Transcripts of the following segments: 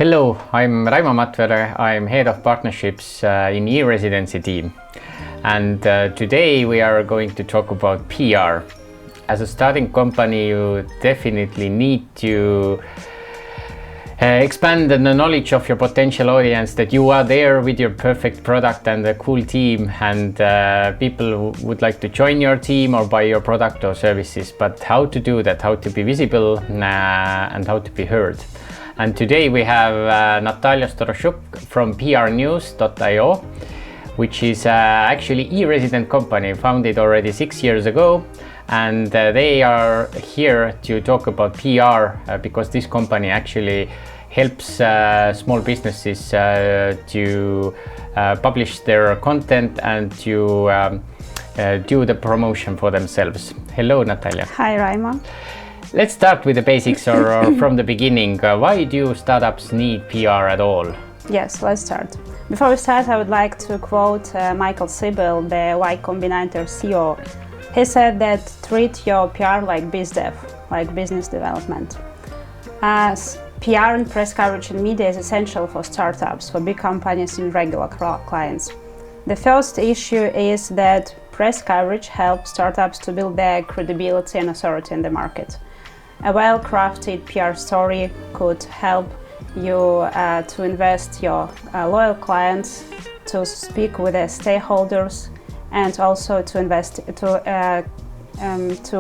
Hello, I'm Raimo Matvere. I'm head of partnerships in e-Residency team. And today we are going to talk about PR. As a starting company, you definitely need to expand the knowledge of your potential audience, that you are there with your perfect product and a cool team, and people who would like to join your team or buy your product or services. But how to do that, how to be visible and how to be heard. And today we have Natalia Storozhuk from prnews.io, which is actually e-resident company founded already 6 years ago. And they are here to talk about PR because this company actually helps small businesses to publish their content and to do the promotion for themselves. Hello, Natalia. Hi, Raimo. Let's start with the basics or from the beginning. Why do startups need PR at all? Yes, let's start. Before we start, I would like to quote Michael Siebel, the Y Combinator CEO. He said that treat your PR like biz dev, like business development. As PR and press coverage in media is essential for startups, for big companies and regular clients. The first issue is that press coverage helps startups to build their credibility and authority in the market. A well-crafted PR story could help you to invest your loyal clients, to speak with the stakeholders, and also to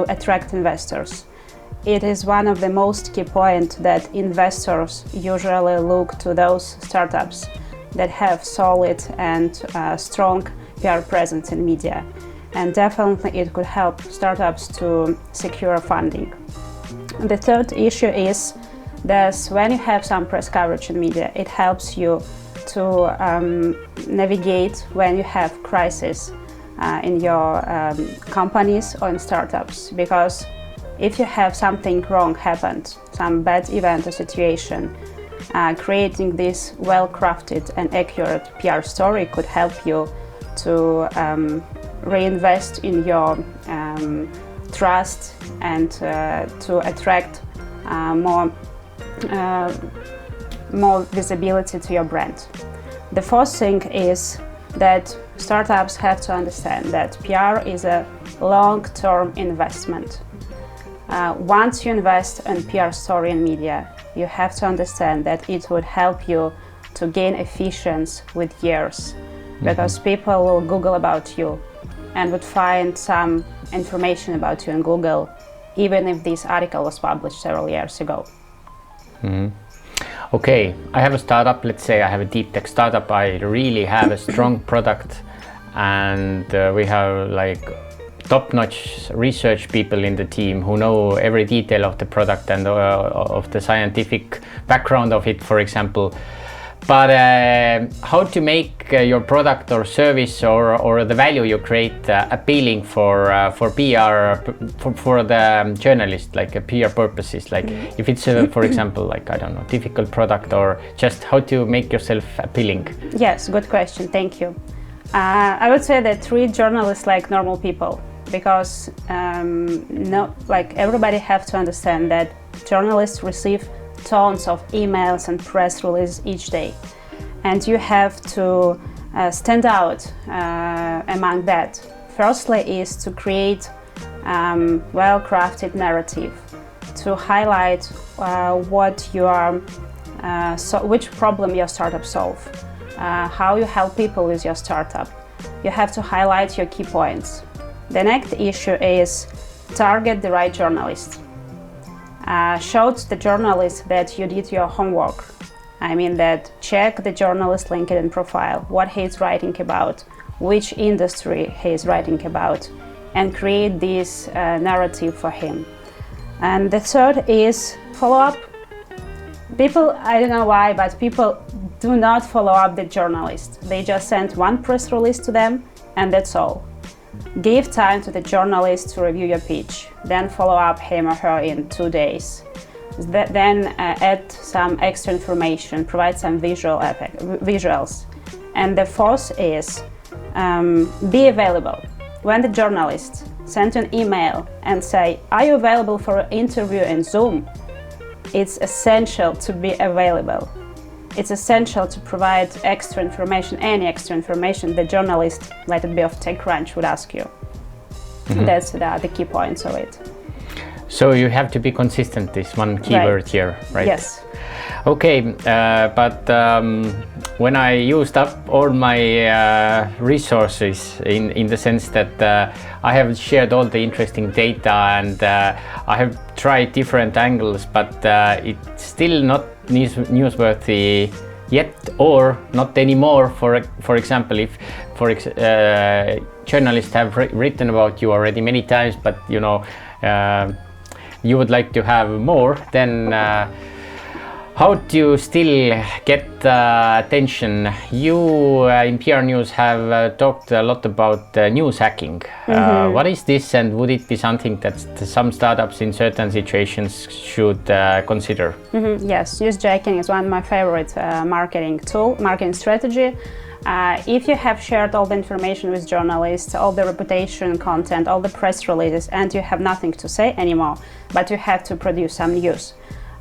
attract investors. It is one of the most key points that investors usually look to those startups that have solid and strong PR presence in media. And definitely it could help startups to secure funding. The third issue is that when you have some press coverage in media, it helps you to navigate when you have crisis in your companies or in startups. Because if you have something wrong happened, some bad event or situation, creating this well-crafted and accurate PR story could help you to reinvest in your trust and to attract more visibility to your brand. The fourth thing is that startups have to understand that PR is a long-term investment. Once you invest in PR story in media, you have to understand that it would help you to gain efficiency with years, because people will Google about you and would find some information about you in Google, even if this article was published several years ago. Okay, I have a startup. Let's say I have a deep tech startup. I really have a strong product, and we have like top-notch research people in the team who know every detail of the product and of the scientific background of it, for example. But how to make your product or service or the value you create appealing for PR, for the journalist, like PR purposes, like if it's for example, like, I don't know, difficult product, or just how to make yourself appealing? Yes, good question, thank you. I would say that treat journalists like normal people, because like everybody have to understand that journalists receive tons of emails and press releases each day, and you have to stand out among that. Firstly is to create well-crafted narrative to highlight what you are, which problem your startup solve, how you help people with your startup. You have to highlight your key points. The next issue is target the right journalist. Show to the journalist that you did your homework. I mean that check the journalist LinkedIn profile, what he's writing about, which industry he's writing about, and create this narrative for him. And the third is follow up. People, I don't know why, but people do not follow up the journalist. They just send one press release to them and that's all. Give time to the journalist to review your pitch, then follow up him or her in 2 days. Then add some extra information, provide some visuals. And the fourth is be available. When the journalist sends an email and say, are you available for an interview in Zoom? It's essential to be available. it's essential to provide extra information, any extra information the journalist, let it be of TechCrunch, would ask you. That's the key points of it. So you have to be consistent, this one keyword here, right? Yes. Okay, but when I used up all my resources in the sense that I have shared all the interesting data and I have tried different angles, but it's still not newsworthy yet, or not anymore. For example, if journalists have written about you already many times, but you know you would like to have more, then how do you still get attention? You in PR News have talked a lot about news hacking. What is this, and would it be something that some startups in certain situations should consider? Yes, newsjacking is one of my favorite marketing strategy. If you have shared all the information with journalists, all the reputation content, all the press releases, and you have nothing to say anymore, but you have to produce some news,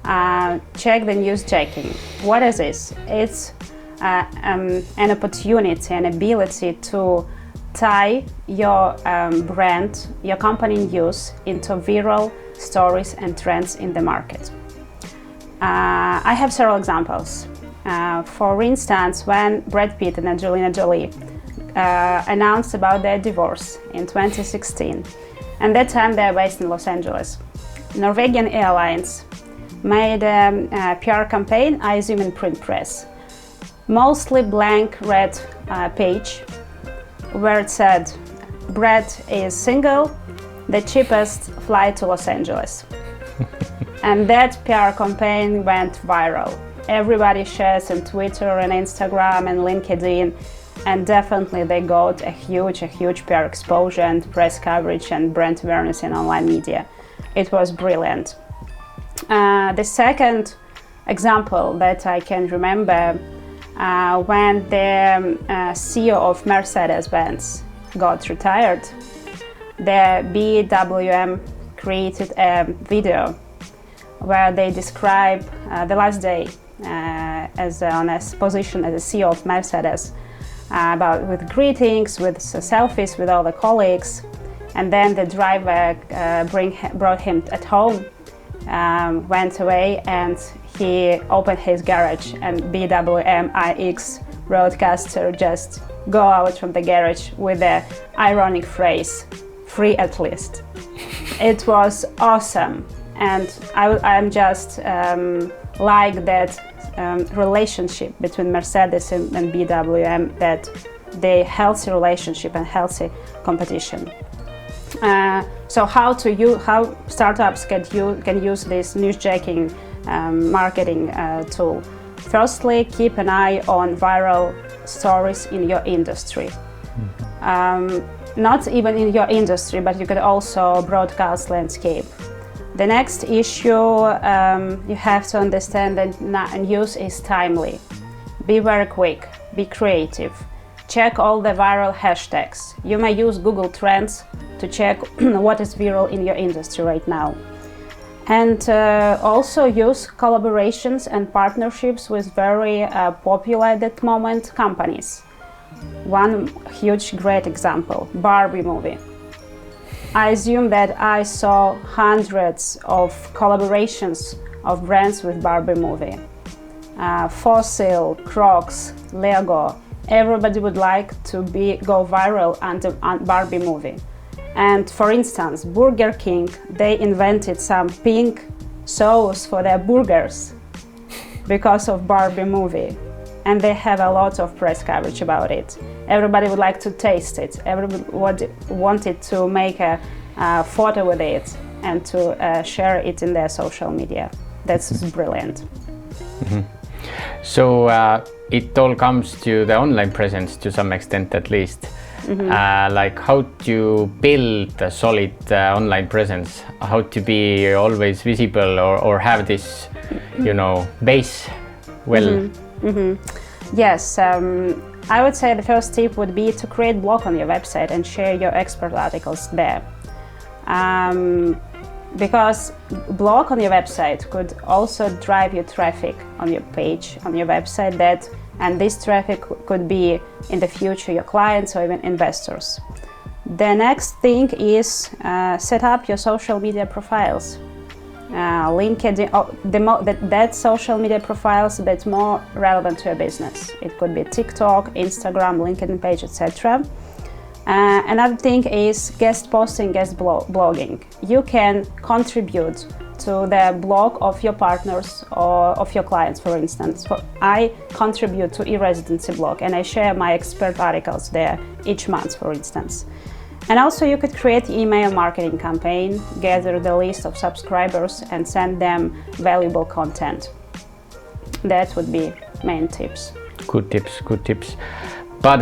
check the newsjacking. What is this? It's an opportunity, an ability to tie your brand, your company news into viral stories and trends in the market. I have several examples. For instance, when Brad Pitt and Angelina Jolie announced about their divorce in 2016, and that time they are based in Los Angeles, Norwegian Airlines made a PR campaign, I assume in print press, mostly blank red page, where it said, Brad is single, the cheapest flight to Los Angeles. And that PR campaign went viral. Everybody shares on Twitter and Instagram and LinkedIn, and definitely they got a huge PR exposure and press coverage and brand awareness in online media. It was brilliant. The second example that I can remember, when the CEO of Mercedes-Benz got retired, the BWM created a video where they describe the last day on a position as a CEO of Mercedes, with greetings, with selfies with all the colleagues, and then the driver brought him at home, went away, and he opened his garage, and BWM iX broadcaster just go out from the garage with the ironic phrase, free at least. It was awesome, and I'm just like that relationship between Mercedes and BWM, that the healthy relationship and healthy competition. So how startups can use this newsjacking marketing tool? Firstly, keep an eye on viral stories in your industry. Not even in your industry, but you could also broadcast landscape. The next issue, you have to understand that news is timely. Be very quick, be creative. Check all the viral hashtags. You may use Google Trends to check what is viral in your industry right now. And also use collaborations and partnerships with very popular at that moment companies. One huge great example, Barbie movie. I assume that I saw hundreds of collaborations of brands with Barbie movie. Fossil, Crocs, Lego, everybody would like to go viral on Barbie movie. And for instance, Burger King, they invented some pink sauce for their burgers because of Barbie movie. And they have a lot of press coverage about it. Everybody would like to taste it. Everybody wanted to make a photo with it and to share it in their social media. That's brilliant. Mm-hmm. So it all comes to the online presence to some extent, at least. Mm-hmm. Like how to build a solid online presence, how to be always visible or have this, base well. Mm-hmm. Mm-hmm. Yes, I would say the first tip would be to create blog on your website and share your expert articles there. because blog on your website could also drive you traffic on your page, on your website, and this traffic could be in the future your clients or even investors. The next thing is set up your social media profiles. LinkedIn, that social media profiles that's more relevant to your business. It could be TikTok, Instagram, LinkedIn page, etc. Another thing is guest posting, guest blogging. You can contribute to the blog of your partners or of your clients, for instance. I contribute to e-Residency blog and I share my expert articles there each month, for instance. And also you could create email marketing campaign, gather the list of subscribers and send them valuable content. That would be main tips. Good tips, good tips. But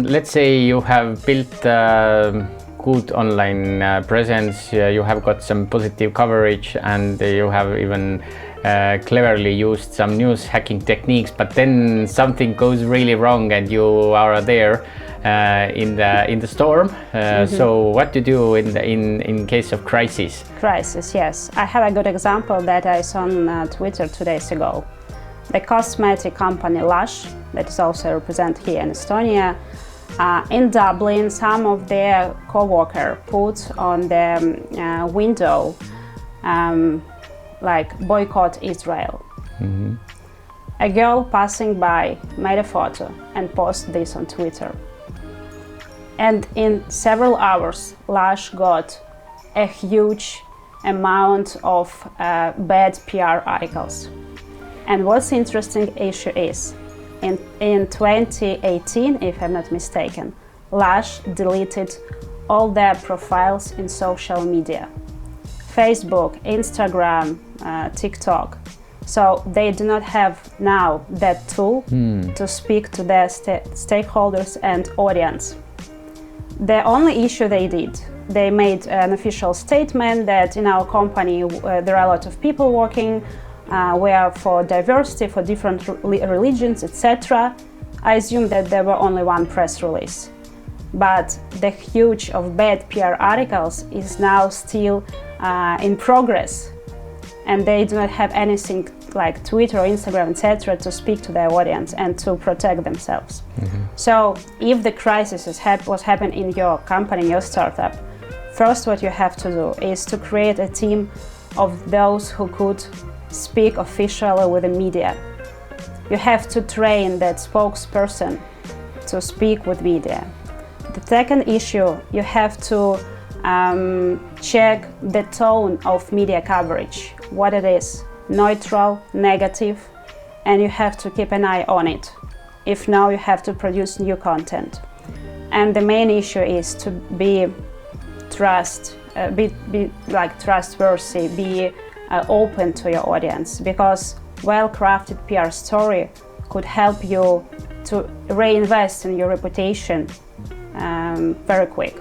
let's say you have built a good online presence, you have got some positive coverage and you have even cleverly used some news hacking techniques, but then something goes really wrong and you are there in the storm. So what to do in case of crisis? Crisis, yes. I have a good example that I saw on Twitter 2 days ago. The cosmetic company Lush, that is also represented here in Estonia, in Dublin, some of their co-workers put on the window like boycott Israel. A girl passing by made a photo and posted this on Twitter. And in several hours, Lush got a huge amount of bad PR articles. And what's interesting issue is, in 2018, if I'm not mistaken, Lush deleted all their profiles in social media. Facebook, Instagram, TikTok. So they do not have now that tool to speak to their stakeholders and audience. The only issue they did, they made an official statement that in our company there are a lot of people working, we are for diversity, for different religions, etc. I assume that there were only one press release. But the huge of bad PR articles is now still in progress, and they do not have anything like Twitter or Instagram, etc. to speak to their audience and to protect themselves. So if the crisis was happening in your company, your startup, first what you have to do is to create a team of those who could speak officially with the media. You have to train that spokesperson to speak with media. The second issue, you have to check the tone of media coverage, what it is, neutral, negative, and you have to keep an eye on it. If no, you have to produce new content. And the main issue is to be trustworthy, be open to your audience, because well-crafted PR story could help you to reinvest in your reputation very quick.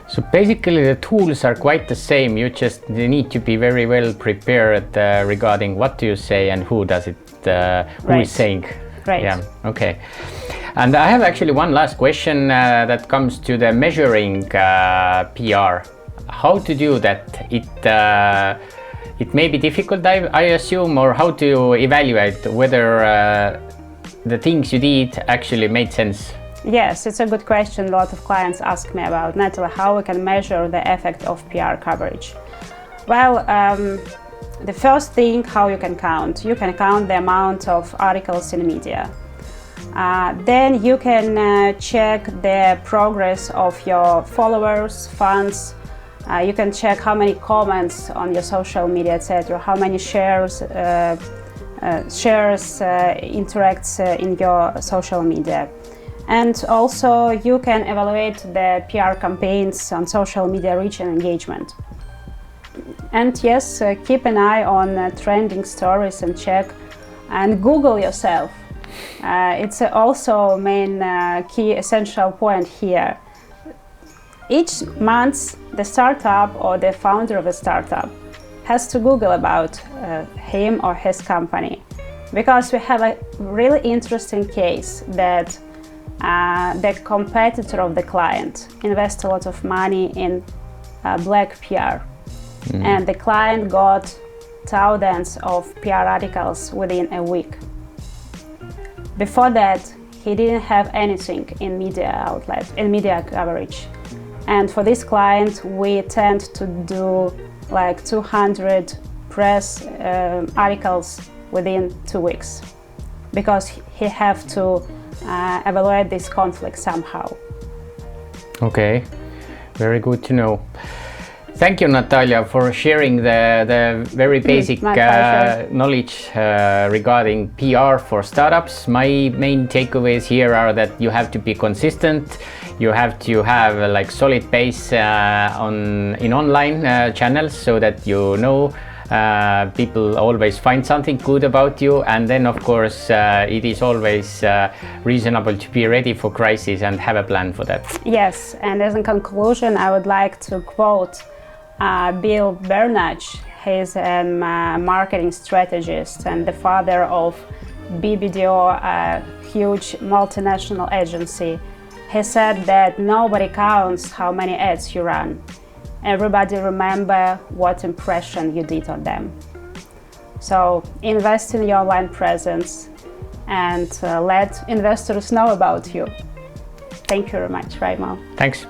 So basically the tools are quite the same, you just need to be very well prepared regarding what do you say and who does it, who is saying. Right. Yeah, okay. And I have actually one last question that comes to the measuring PR. How to do that? It may be difficult, I assume, or how to evaluate whether the things you did actually made sense? Yes, it's a good question. A lot of clients ask me about, Natalia, how we can measure the effect of PR coverage. Well, the first thing, how you can count. You can count the amount of articles in media. Then you can check the progress of your followers, fans. You can check how many comments on your social media, etc., how many shares interacts in your social media. And also you can evaluate the PR campaigns on social media reach and engagement. And yes, keep an eye on trending stories and check and Google yourself. It's also main key essential point here. Each month the startup or the founder of a startup has to Google about him or his company, because we have a really interesting case that the competitor of the client invests a lot of money in black PR. and the client got thousands of PR articles within a week. Before that, he didn't have anything in media outlet, in media coverage. And for this client, we tend to do like 200 press articles within 2 weeks, because he have to evaluate this conflict somehow. Okay, very good to know. Thank you, Natalia, for sharing the very basic knowledge regarding PR for startups. My main takeaways here are that you have to be consistent. You have to have a solid base in online channels, so that people always find something good about you. And then, of course, it is always reasonable to be ready for crisis and have a plan for that. Yes, and as a conclusion, I would like to quote Bill Bernach. He's a marketing strategist and the father of BBDO, a huge multinational agency. He said that nobody counts how many ads you run. Everybody remember what impression you did on them. So invest in your online presence and let investors know about you. Thank you very much, Raimo. Thanks.